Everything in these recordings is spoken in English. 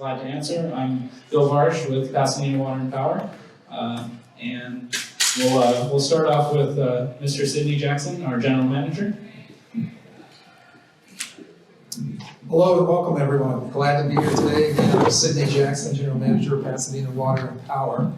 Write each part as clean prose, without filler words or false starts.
glad to answer. I'm Bill Varsh with Pasadena Water and Power, and we'll start off with Mr. Sidney Jackson, our General Manager. Hello and welcome everyone. Glad to be here today. Again, I'm Sidney Jackson, General Manager of Pasadena Water and Power.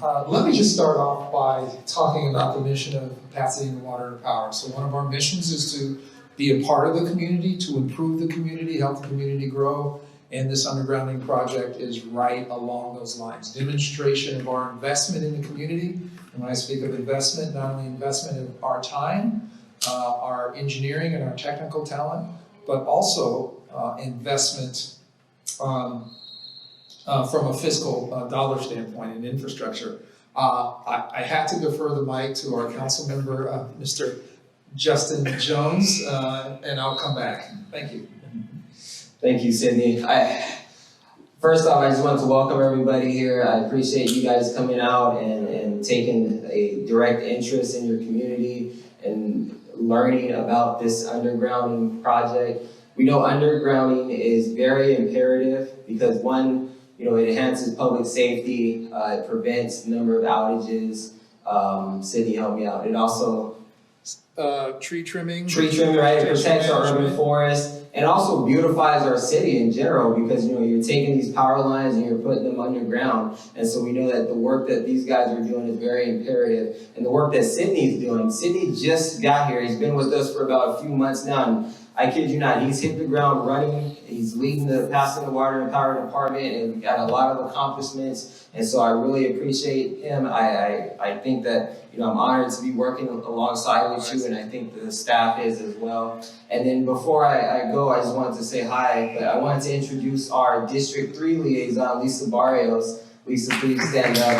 Let me just start off by talking about the mission of Pasadena Water and Power. So one of our missions is to be a part of the community, to improve the community, help the community grow, and this undergrounding project is right along those lines. Demonstration of our investment in the community, and when I speak of investment, not only investment of our time, our engineering and our technical talent, but also investment from a fiscal dollar standpoint in infrastructure. I had to defer the mic to our council member, Mr. Justin Jones, and I'll come back. Thank you. Thank you, Sidney. First off, I just want to welcome everybody here. I appreciate you guys coming out and taking a direct interest in your community and learning about this undergrounding project. We know undergrounding is very imperative because one, it enhances public safety, it prevents the number of outages. Sidney, help me out. It also Tree trimming, right? It protects our urban forest and also beautifies our city in general because you're taking these power lines and you're putting them underground. And so we know that the work that these guys are doing is very imperative. And the work that Sidney's doing, Sidney just got here. He's been with us for about a few months now. And I kid you not, he's hit the ground running. He's leading the Pasadena Water and Power Department and got a lot of accomplishments. And so I really appreciate him. I think that, I'm honored to be working alongside with you, and I think the staff is as well. And then before I go, I just wanted to say hi, but I wanted to introduce our District 3 liaison, Lisa Barrios. Lisa, please stand up.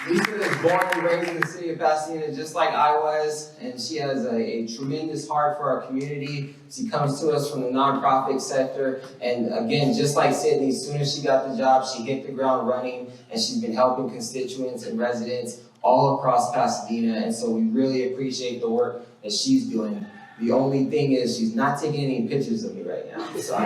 Lisa is born and raised in the city of Pasadena just like I was, and she has a tremendous heart for our community. She comes to us from the nonprofit sector, and again, just like Sidney, as soon as she got the job, she hit the ground running, and she's been helping constituents and residents all across Pasadena, and so we really appreciate the work that she's doing. The only thing is she's not taking any pictures of me right now. So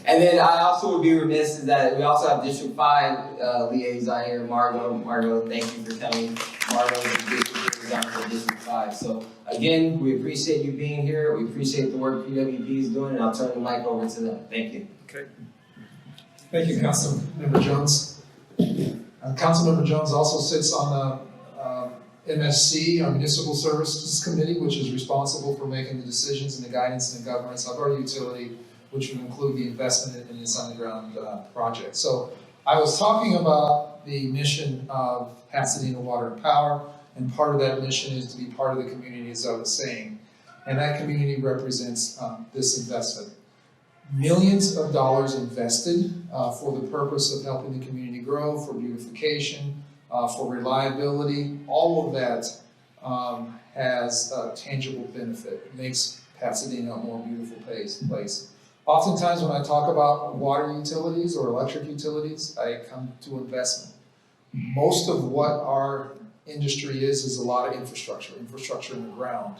and then I also would be remiss is that we also have District 5 liaison here, Margot. Margot, thank you for coming. Margot is the district liaison for District 5. So again, we appreciate you being here. We appreciate the work PWP is doing, and I'll turn the mic over to them. Thank you. Okay. Thank you, Councilmember Jones. Councilmember Jones also sits on the MSC, our Municipal Services Committee, which is responsible for making the decisions and the guidance and the governance of our utility, which would include the investment in this underground project. So I was talking about the mission of Pasadena Water and Power, and part of that mission is to be part of the community, as I was saying. And that community represents this investment. Millions of dollars invested for the purpose of helping the community grow, for beautification, for reliability. All of that has a tangible benefit. It makes Pasadena a more beautiful place. Oftentimes when I talk about water utilities or electric utilities, I come to investment. Most of what our industry is a lot of infrastructure in the ground,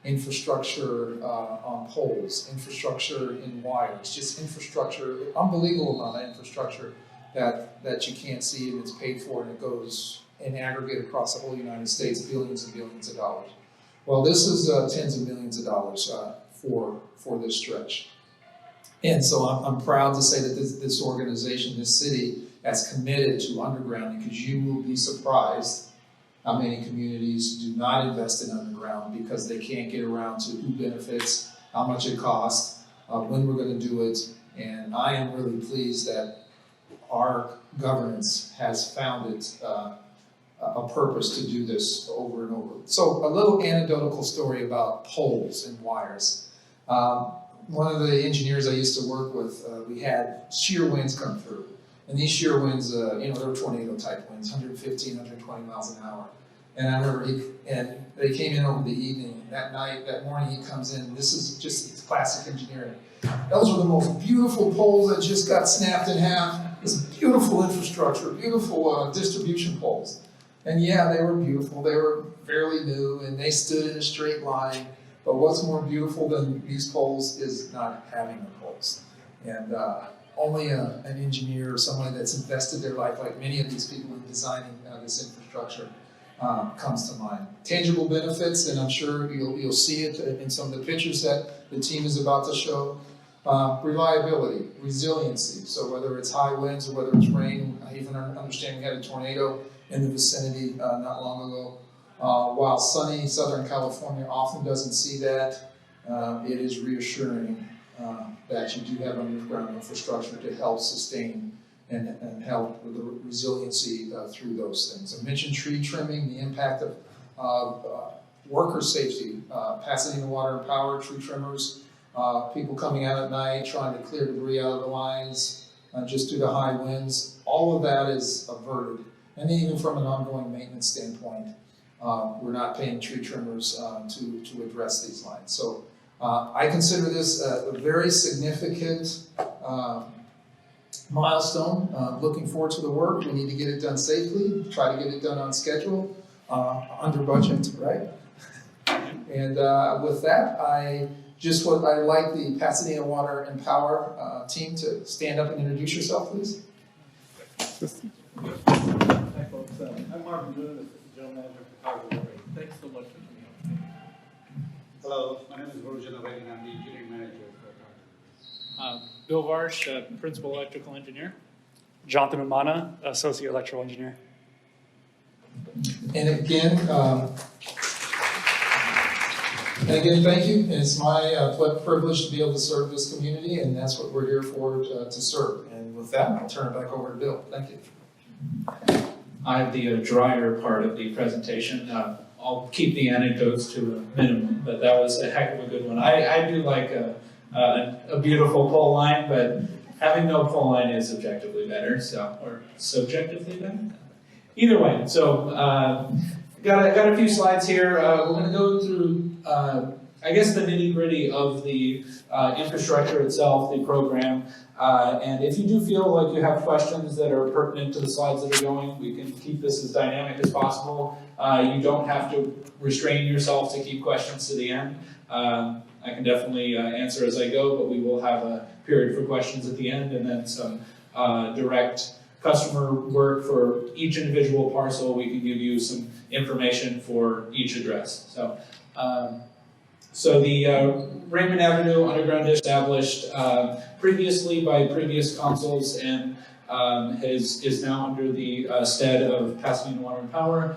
infrastructure on poles, infrastructure in wires, just infrastructure, unbelievable amount of infrastructure that you can't see, and it's paid for, and it goes in aggregate across the whole United States, billions and billions of dollars. Well, this is tens of millions of dollars for this stretch. And so I'm proud to say that this organization, this city, has committed to undergrounding, because you will be surprised how many communities do not invest in underground because they can't get around to who benefits, how much it costs, when we're going to do it. And I am really pleased that our governance has found it a purpose to do this over and over. So a little anecdotal story about poles and wires. One of the engineers I used to work with, we had shear winds come through. And these shear winds, they were tornado type winds, 115, 120 miles an hour. And I remember they came in over the evening, that morning he comes in, this is just classic engineering. Those were the most beautiful poles that just got snapped in half. This beautiful infrastructure, beautiful distribution poles. And yeah, they were beautiful. They were fairly new, and they stood in a straight line. But what's more beautiful than these poles is not having the poles. And only an engineer or somebody that's invested their life, like many of these people in designing this infrastructure, comes to mind. Tangible benefits, and I'm sure you'll see it in some of the pictures that the team is about to show. Reliability, resiliency, so whether it's high winds or whether it's rain, I even understand we had a tornado in the vicinity not long ago. While sunny Southern California often doesn't see that, it is reassuring that you do have underground infrastructure to help sustain and help with the resiliency through those things. I mentioned tree trimming, the impact of worker safety, Pasadena Water and Power, tree trimmers, people coming out at night trying to clear debris out of the lines just due to high winds. All of that is averted. And even from an ongoing maintenance standpoint, we're not paying tree trimmers to address these lines. So I consider this a very significant milestone. Looking forward to the work. We need to get it done safely, try to get it done on schedule, under budget, right? And with that, I'd like the Pasadena Water and Power team to stand up and introduce yourself, please. Hi, folks. I'm Marvin Boone, Assistant General Manager for Power Delivery. Thanks so much for coming out today. Hello, my name is Raymond. I'm the Engineering Manager for Power Delivery. Bill Varsh, Principal Electrical Engineer. Jonathan Umana, Associate Electrical Engineer. And again, thank you. It's my privilege to be able to serve this community, and that's what we're here for, to serve. And with that, I'll turn it back over to Bill. Thank you. I have the drier part of the presentation. I'll keep the anecdotes to a minimum, but that was a heck of a good one. I do like a beautiful pole line, but having no pole line is objectively better, or subjectively better. Either way, so got a few slides here. We're going to go through, I guess, the nitty-gritty of the infrastructure itself, the program. And if you do feel like you have questions that are pertinent to the slides that are going, we can keep this as dynamic as possible. You don't have to restrain yourself to keep questions to the end. I can definitely answer as I go, but we will have a period for questions at the end, and then some direct customer work for each individual parcel. We can give you some information for each address. So the Raymond Avenue Underground is established previously by previous councils and is now under the stead of Pasadena Water and Power.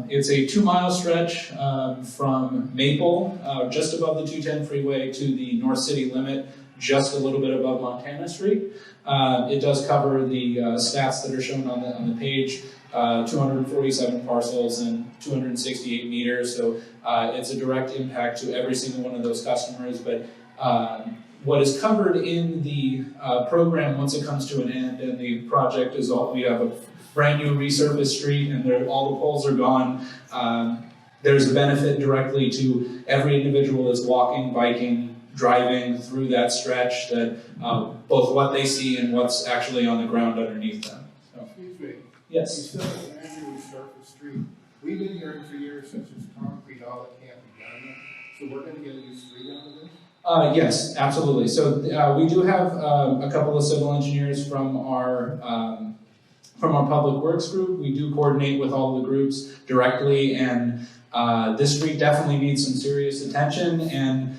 It's a 2-mile stretch from Maple, just above the 210 freeway, to the North City limit, just a little bit above Montana Street. It does cover the stats that are shown on the page, 247 parcels and 268 meters, so it's a direct impact to every single one of those customers. But what is covered in the program once it comes to an end and the project is all, we have a brand new resurfaced street and all the poles are gone, there's a benefit directly to every individual that's walking, biking, driving through that stretch, that both what they see and what's actually on the ground underneath them. So. Excuse me. Yes. You said it's an Andrew Surface Street. We've been hearing for years since it's concrete, all that can't be done. So we're going to get a new street out of this? Yes, absolutely. So we do have a couple of civil engineers from our public works group. We do coordinate with all of the groups directly, and this street definitely needs some serious attention. And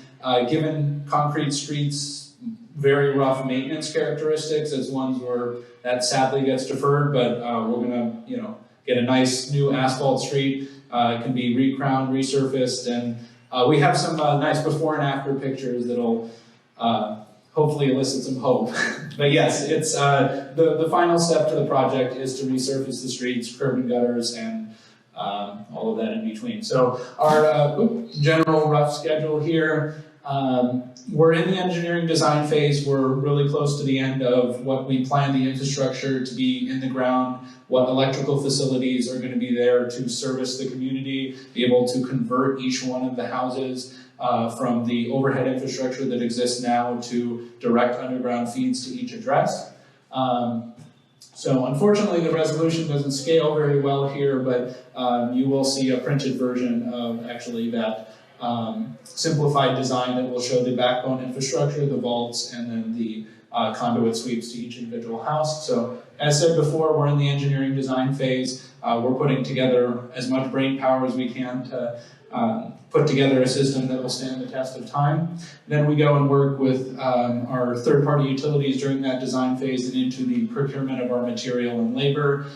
given concrete streets very rough maintenance characteristics, it's ones where that sadly gets deferred. But we're gonna, get a nice new asphalt street. It can be recrowned, resurfaced, and we have some nice before and after pictures that'll hopefully elicit some hope. But yes, it's the final step to the project is to resurface the streets, curb and gutters, and all of that in between. So our general rough schedule here. We're in the engineering design phase. We're really close to the end of what we plan the infrastructure to be in the ground, what electrical facilities are going to be there to service the community, be able to convert each one of the houses from the overhead infrastructure that exists now to direct underground feeds to each address. So unfortunately, the resolution doesn't scale very well here, but you will see a printed version of actually that simplified design that will show the backbone infrastructure, the vaults, and then the conduit sweeps to each individual house. So as said before, we're in the engineering design phase. We're putting together as much brain power as we can to put together a system that will stand the test of time. Then we go and work with our third-party utilities during that design phase and into the procurement of our material and labor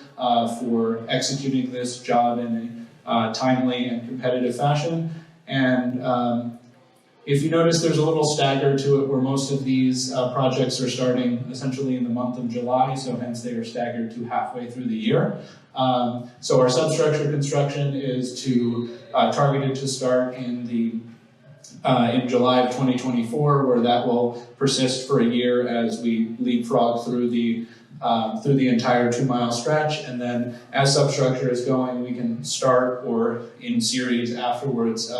for executing this job in a timely and competitive fashion. And if you notice, there's a little stagger to it where most of these projects are starting essentially in the month of July, so hence they are staggered to halfway through the year. So our substructure construction is targeted to start in July of 2024, where that will persist for a year as we leapfrog through the entire 2-mile stretch. And then as substructure is going, we can start, or in series afterwards,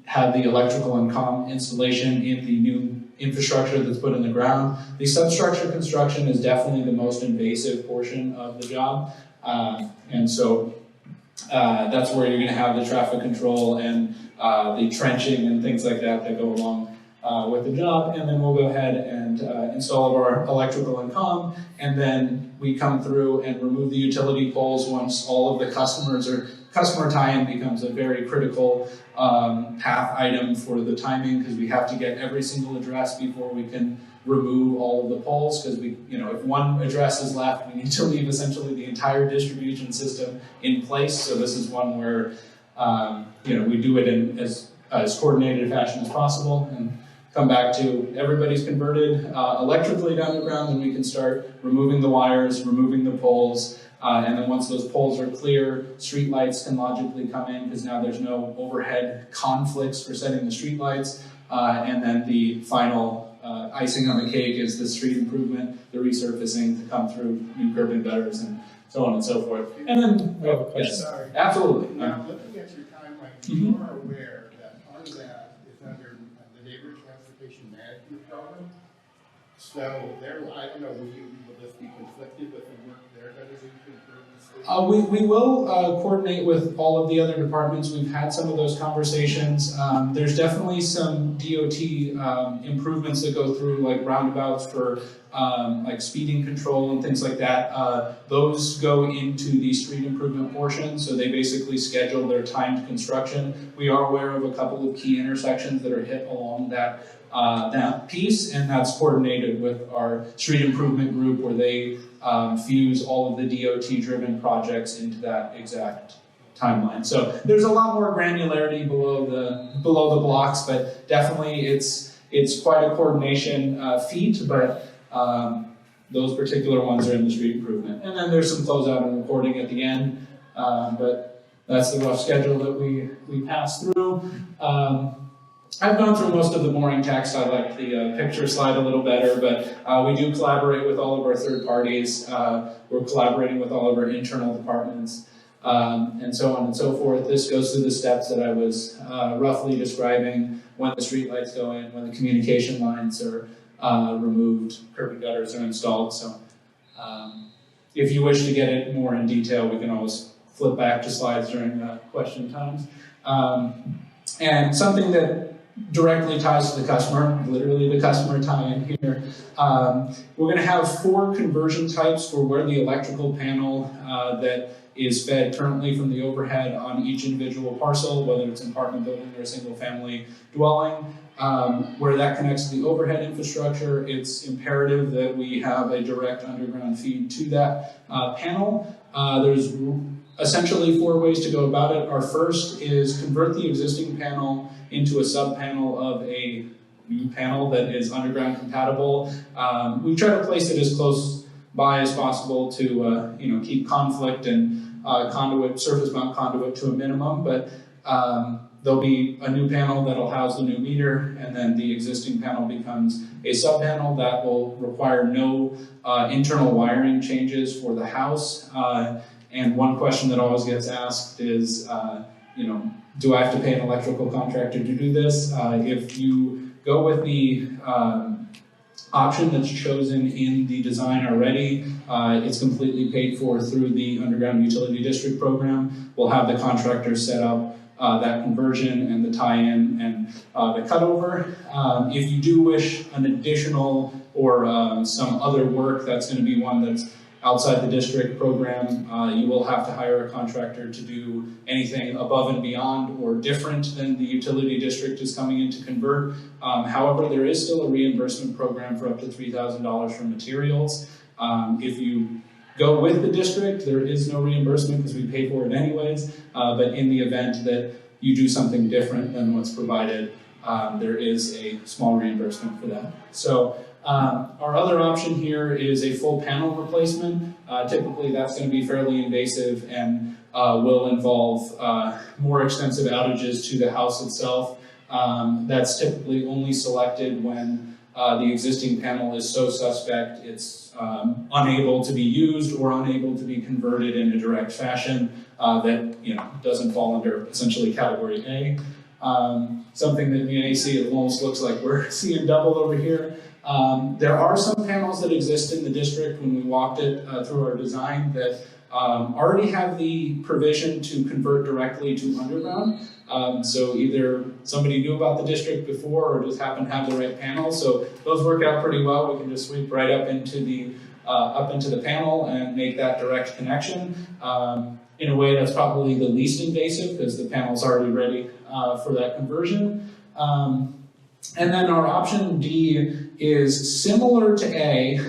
have the electrical and comm installation in the new infrastructure that's put in the ground. The substructure construction is definitely the most invasive portion of the job. And so that's where you're going to have the traffic control and the trenching and things like that go along with the job. And then we'll go ahead and install our electrical and comm, and then we come through and remove the utility poles once all of the customer tie-in becomes a very critical path item for the timing, because we have to get every single address before we can remove all of the poles, because if one address is left, we need to leave essentially the entire distribution system in place. So this is one where we do it in as coordinated a fashion as possible, and come back to everybody's converted electrically down the ground, then we can start removing the wires, removing the poles. And then once those poles are clear, street lights can logically come in, because now there's no overhead conflicts for setting the street lights. And then the final icing on the cake is the street improvement, the resurfacing to come through new curb and gutters and so on and so forth. And then, yes, Sorry. absolutely. Now, looking at your timeline, you are aware that part of that is under the Neighborhood Transportation Management Program. So I don't know, will this be conflicted with the work they're going to do to improve the city? We will coordinate with all of the other departments. We've had some of those conversations. There's definitely some DOT improvements that go through, like roundabouts for like speeding control and things like that. Those go into the street improvement portion, so they basically schedule their timed construction. We are aware of a couple of key intersections that are hit along that piece, and that's coordinated with our street improvement group, where they fuse all of the DOT-driven projects into that exact timeline. So there's a lot more granularity below the blocks, but definitely it's quite a coordination feat. But those particular ones are in the street improvement, and then there's some closeout and recording at the end. But that's the rough schedule that we pass through. I've gone through most of the boring text. I like the picture slide a little better, but we do collaborate with all of our third parties. We're collaborating with all of our internal departments, and so on and so forth. This goes through the steps that I was roughly describing: when the street lights go in, when the communication lines are removed, curb and gutters are installed. So if you wish to get it more in detail, we can always flip back to slides during question times. And something that directly ties to the customer, literally the customer tie-in here. We're going to have 4 conversion types for where the electrical panel that is fed currently from the overhead on each individual parcel, whether it's an apartment building or a single family dwelling. Where that connects to the overhead infrastructure, it's imperative that we have a direct underground feed to that panel. There's essentially 4 ways to go about it. Our first is convert the existing panel into a sub-panel of a new panel that is underground compatible. We try to place it as close by as possible to keep conflict and surface mount conduit to a minimum, but there'll be a new panel that'll house the new meter, and then the existing panel becomes a sub-panel that will require no internal wiring changes for the house. And one question that always gets asked is, do I have to pay an electrical contractor to do this? If you go with the option that's chosen in the design already, it's completely paid for through the Underground Utility District program. We'll have the contractor set up that conversion and the tie-in and the cutover. If you do wish an additional or some other work, that's going to be one that's outside the district program. You will have to hire a contractor to do anything above and beyond or different than the utility district is coming in to convert. However, there is still a reimbursement program for up to $3,000 for materials. If you go with the district, there is no reimbursement because we pay for it anyways, but in the event that you do something different than what's provided, there is a small reimbursement for that. So our other option here is a full panel replacement. Typically that's going to be fairly invasive and will involve more extensive outages to the house itself. That's typically only selected when the existing panel is so suspect it's unable to be used or unable to be converted in a direct fashion that doesn't fall under essentially category A. Something that you may see, it almost looks like we're seeing double over here. There are some panels that exist in the district when we walked it through our design that already have the provision to convert directly to underground. So either somebody knew about the district before or just happened to have the right panel. So those work out pretty well. We can just sweep right up into the panel and make that direct connection. In a way that's probably the least invasive because the panel's already ready for that conversion. And then our option D is similar to A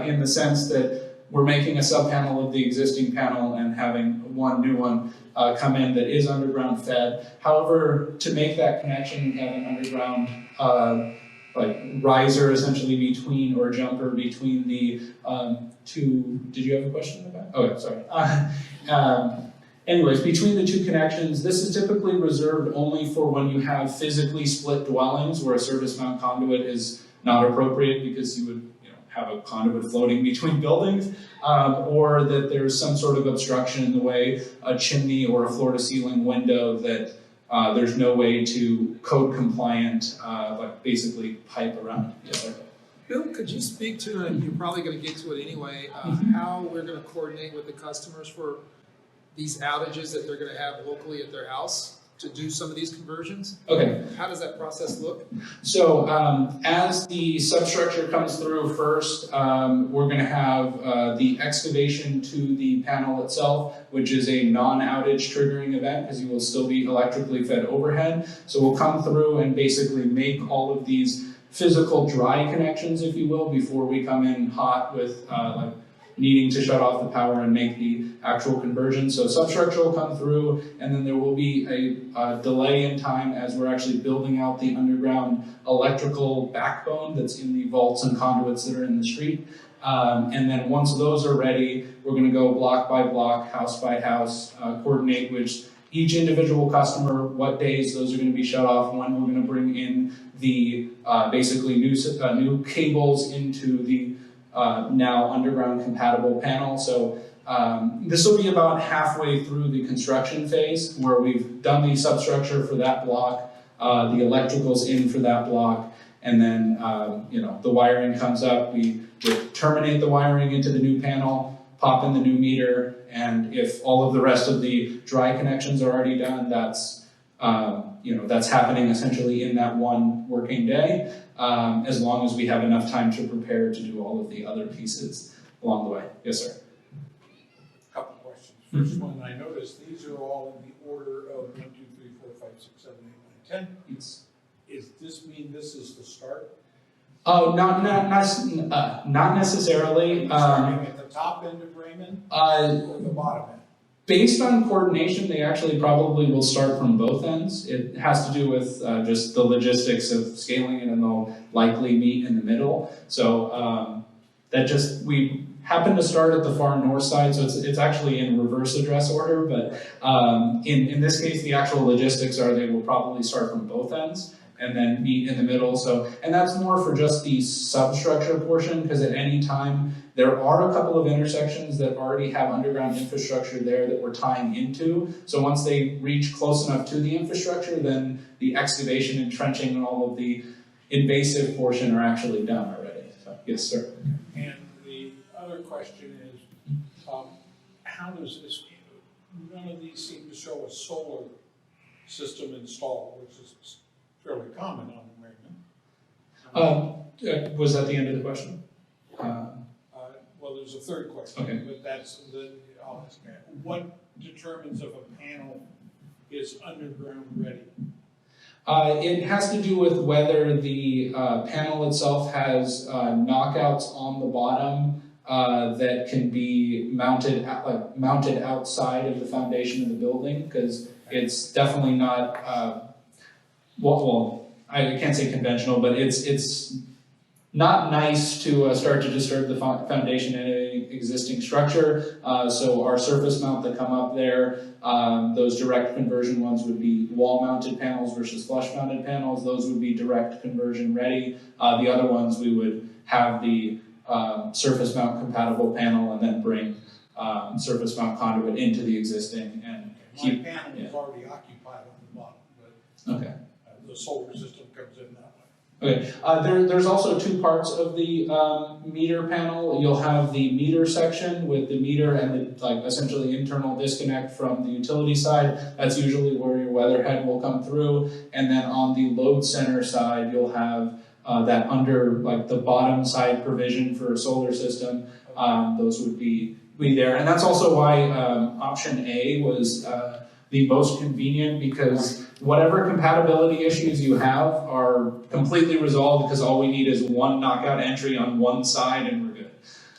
in the sense that we're making a sub-panel of the existing panel and having one new one come in that is underground fed. However, to make that connection, we have an underground riser essentially between, or jumper between the two. Did you have a question about that? Oh, sorry. Anyways, between the two connections, this is typically reserved only for when you have physically split dwellings where a surface mount conduit is not appropriate because you would have a conduit floating between buildings, or that there's some sort of obstruction in the way, a chimney or a floor-to-ceiling window that there's no way to code compliant, basically pipe around. Yes, sir. Bill, could you speak to, and you're probably going to get to it anyway, how we're going to coordinate with the customers for these outages that they're going to have locally at their house to do some of these conversions? Okay. How does that process look? So as the substructure comes through first, we're going to have the excavation to the panel itself, which is a non-outage triggering event because you will still be electrically fed overhead. So we'll come through and basically make all of these physical dry connections, if you will, before we come in hot with needing to shut off the power and make the actual conversion. So substructure will come through, and then there will be a delay in time as we're actually building out the underground electrical backbone that's in the vaults and conduits that are in the street. And then once those are ready, we're going to go block by block, house by house, coordinate with each individual customer, what days those are going to be shut off, when we're going to bring in the basically new cables into the now underground compatible panel. So this will be about halfway through the construction phase where we've done the substructure for that block, the electrical's in for that block, and then the wiring comes up. We terminate the wiring into the new panel, pop in the new meter, and if all of the rest of the dry connections are already done, that's happening essentially in that one working day, as long as we have enough time to prepare to do all of the other pieces along the way. Yes, sir. Couple questions. First one, I noticed these are all in the order of 1, 2, 3, 4, 5, 6, 7, 8, 9, 10. Yes. Does this mean this is the start? Oh, not necessarily. Starting at the top end of Raymond or the bottom end? Based on coordination, they actually probably will start from both ends. It has to do with just the logistics of scaling it, and they'll likely meet in the middle. So we happen to start at the far north side, so it's actually in reverse address order, but in this case, the actual logistics are they will probably start from both ends and then meet in the middle. So, and that's more for just the substructure portion, because at any time, there are a couple of intersections that already have underground infrastructure there that we're tying into. So once they reach close enough to the infrastructure, then the excavation and trenching and all of the invasive portion are actually done already. So, yes, sir. And the other question is, how does this, none of these seem to show a solar system installed, which is fairly common on Raymond. Was that the end of the question? Well, there's a third question, Okay. but I'll ask that. What determines if a panel is underground ready? It has to do with whether the panel itself has knockouts on the bottom that can be mounted outside of the foundation of the building, because it's definitely not well, I can't say conventional, but it's not nice to start to disturb the foundation in an existing structure. So our surface mount that come up there, those direct conversion ones would be wall-mounted panels versus flush-mounted panels. Those would be direct conversion ready. The other ones we would have the surface mount compatible panel and then bring surface mount conduit into the existing and keep. My panel is already occupied on the bottom, but Okay. The solar system comes in that way. Okay, there's also two parts of the meter panel. You'll have the meter section with the meter and the essentially internal disconnect from the utility side. That's usually where your weatherhead will come through. And then on the load center side, you'll have that under the bottom side provision for a solar system. Those would be there. And that's also why option A was the most convenient, because whatever compatibility issues you have are completely resolved, because all we need is one knockout entry on one side and we're good.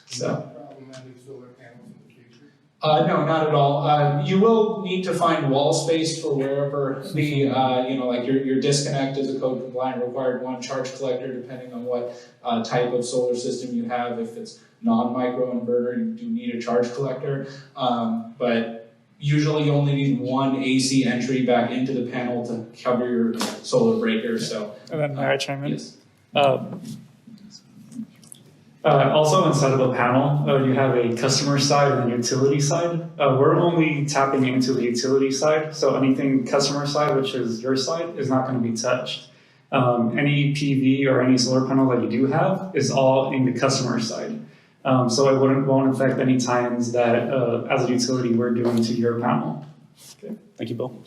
So. Problematic solar panels in the future? No, not at all. You will need to find wall space for wherever the, your disconnect is a code compliant required one, charge collector depending on what type of solar system you have. If it's non-micro inverter, you do need a charge collector. But usually you only need one AC entry back into the panel to cover your solar breaker. So, And then may I chime in? Yes. Also inside of the panel, you have a customer side and a utility side. We're only tapping into the utility side, so anything customer side, which is your side, is not going to be touched. Any PV or any solar panel that you do have is all in the customer side. So it won't affect any tie-ins that, as a utility, we're doing to your panel. Okay. Thank you, Bill.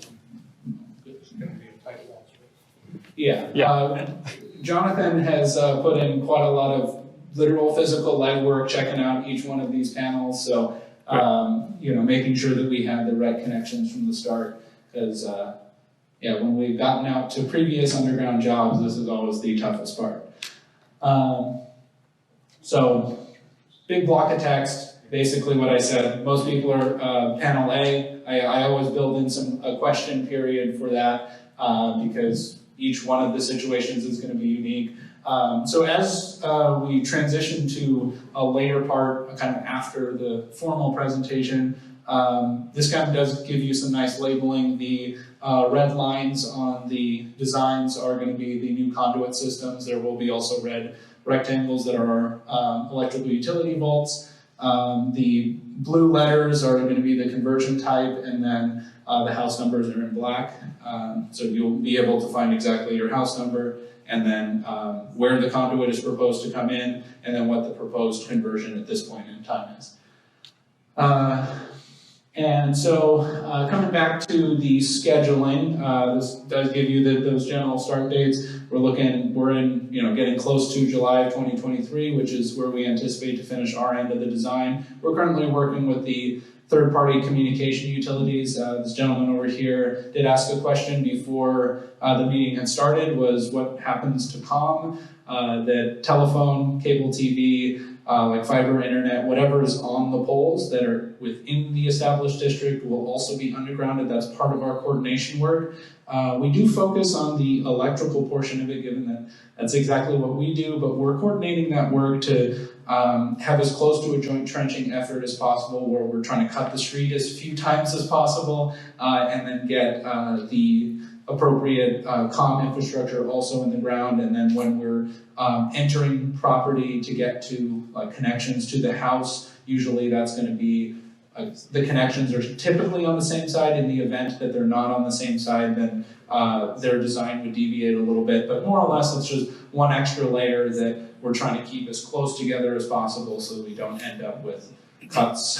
It's going to be a tight wall space. Yeah. Jonathan has put in quite a lot of literal physical legwork checking out each one of these panels. So, making sure that we have the right connections from the start. Because, when we've gotten out to previous underground jobs, this is always the toughest part. So, big block of text, basically what I said. Most people are panel A. I always build in a question period for that because each one of the situations is going to be unique. So as we transition to a later part, kind of after the formal presentation, this kind of does give you some nice labeling. The red lines on the designs are going to be the new conduit systems. There will be also red rectangles that are electrical utility vaults. The blue letters are going to be the conversion type, and then the house numbers are in black. So you'll be able to find exactly your house number, and then where the conduit is proposed to come in, and then what the proposed conversion at this point in time is. And so coming back to the scheduling, this does give you those general start dates. We're in, getting close to July of 2023, which is where we anticipate to finish our end of the design. We're currently working with the third-party communication utilities. This gentleman over here did ask a question before the meeting had started, was what happens to comm, that telephone, cable TV, like fiber internet, whatever is on the poles that are within the established district will also be undergrounded. That's part of our coordination work. We do focus on the electrical portion of it, given that that's exactly what we do, but we're coordinating that work to have as close to a joint trenching effort as possible, where we're trying to cut the street as few times as possible, and then get the appropriate comm infrastructure also in the ground. And then when we're entering property to get to connections to the house, usually that's going to be the connections are typically on the same side. In the event that they're not on the same side, then their design would deviate a little bit, but more or less it's just one extra layer that we're trying to keep as close together as possible so we don't end up with cuts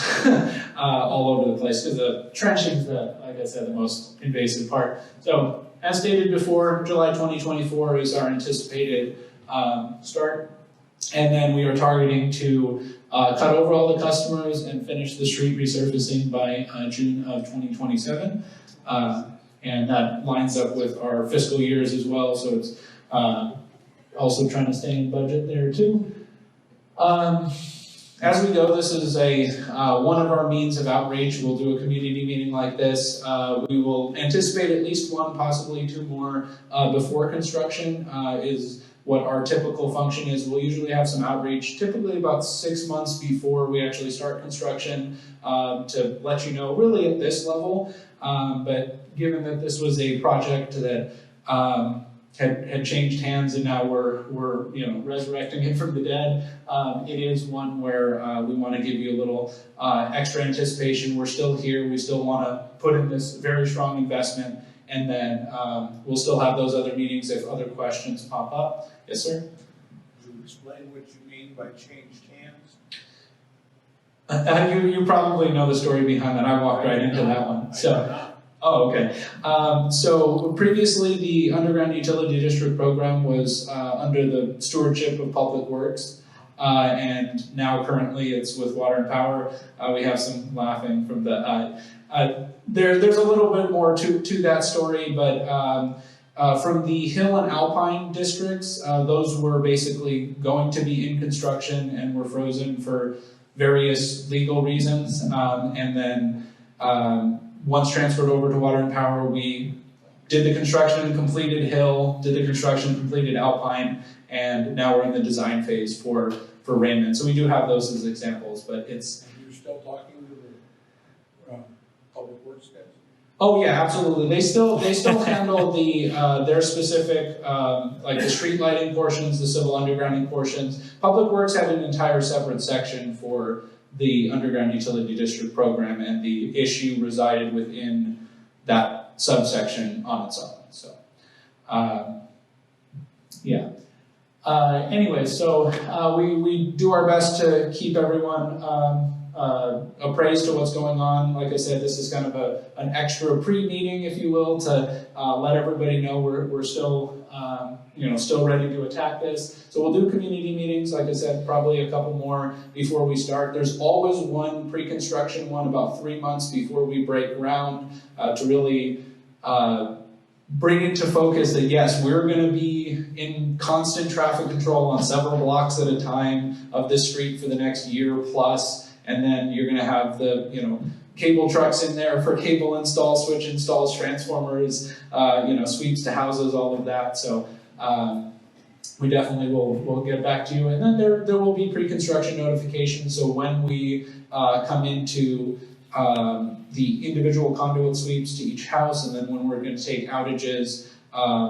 all over the place, because the trenching is like I said, the most invasive part. So as stated before, July 2024 is our anticipated start. And then we are targeting to cut over all the customers and finish the street resurfacing by June of 2027. And that lines up with our fiscal years as well, so it's also trying to stay in budget there too. As we go, this is one of our means of outreach. We'll do a community meeting like this. We will anticipate at least one, possibly two more before construction is what our typical function is. We'll usually have some outreach, typically about 6 months before we actually start construction, to let you know really at this level. But given that this was a project that had changed hands and now we're resurrecting it from the dead, it is one where we want to give you a little extra anticipation. We're still here. We still want to put in this very strong investment, and then we'll still have those other meetings if other questions pop up. Yes, sir? Could you explain what you mean by changed hands? You probably know the story behind that. I walked right into that one. Oh, okay. So previously, the Underground Utility District program was under the stewardship of Public Works, and now currently it's with Water and Power. We have some laughing from the. There's a little bit more to that story, but from the Hill and Alpine districts, those were basically going to be in construction and were frozen for various legal reasons, and then. Once transferred over to Water and Power, we did the construction and completed Hill, did the construction, completed Alpine, and now we're in the design phase for Raymond. So we do have those as examples, but it's... And you're still talking to the Public Works guys? Oh yeah, absolutely. They still handle their specific, like the street lighting portions, the civil undergrounding portions. Public Works had an entire separate section for the Underground Utility District program, and the issue resided within that subsection on its own. So, yeah. Anyway, so we do our best to keep everyone appraised to what's going on. Like I said, this is kind of an extra pre-meeting, if you will, to let everybody know we're still still ready to attack this. So we'll do community meetings, like I said, probably a couple more before we start. There's always one pre-construction one about 3 months before we break ground to really bring into focus that yes, we're going to be in constant traffic control on several blocks at a time of this street for the next year plus, and then you're going to have the cable trucks in there for cable installs, switch installs, transformers, sweeps to houses, all of that. So we definitely will get back to you. And then there will be pre-construction notifications. So when we come into the individual conduit sweeps to each house, and then when we're going to take outages,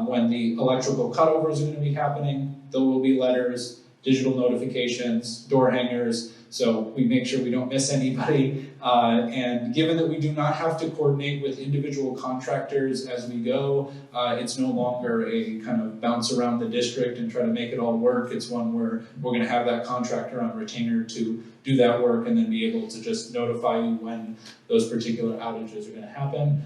when the electrical cutovers are going to be happening, there will be letters, digital notifications, door hangers, so we make sure we don't miss anybody. And given that we do not have to coordinate with individual contractors as we go, it's no longer a kind of bounce around the district and try to make it all work. It's one where we're going to have that contractor on retainer to do that work and then be able to just notify you when those particular outages are going to happen.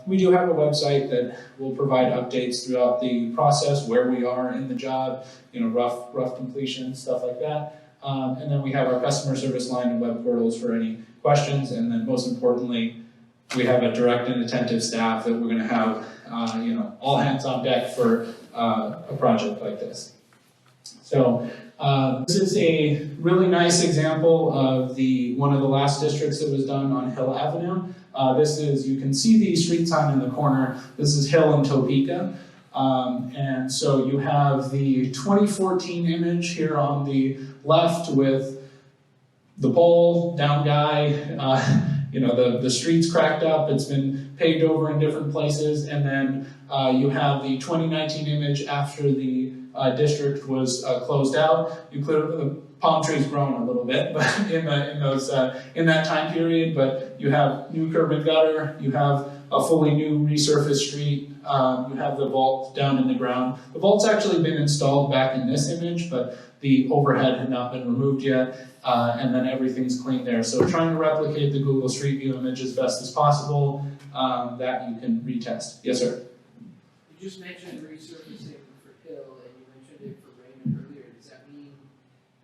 We do have a website that will provide updates throughout the process, where we are in the job, rough completion, stuff like that. And then we have our customer service line and web portals for any questions. And then most importantly, we have a direct and attentive staff that we're going to have, all hands on deck for a project like this. So this is a really nice example of one of the last districts that was done on Hill Avenue. You can see the street sign in the corner. This is Hill and Topeka. And so you have the 2014 image here on the left with the pole, down guy, the streets cracked up, it's been paved over in different places, and then you have the 2019 image after the district was closed out. You the palm trees grown a little bit, but in that time period, but you have new curb and gutter, you have a fully new resurfaced street. You have the vault down in the ground. The vault's actually been installed back in this image, but the overhead had not been removed yet, and then everything's clean there. So trying to replicate the Google Street View image as best as possible, that you can retest. Yes, sir? You just mentioned resurfacing for Hill, and you mentioned it for Raymond earlier. Does that mean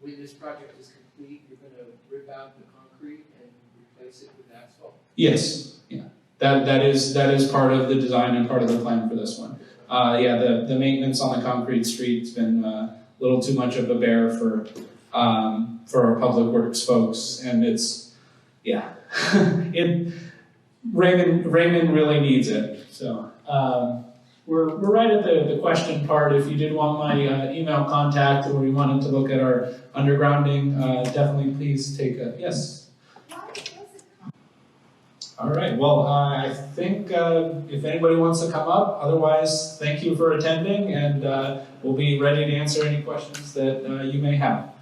when this project is complete, you're gonna rip out the concrete and replace it with asphalt? Yes, yeah. That is part of the design and part of the plan for this one. Yeah, the maintenance on the concrete street's been a little too much of a bear for our public works folks, and it's, yeah. Raymond really needs it, so. We're right at the question part. If you did want my email contact, or you wanted to look at our undergrounding, definitely please take a, yes. All right, well, I think if anybody wants to come up, otherwise, thank you for attending, and we'll be ready to answer any questions that you may have.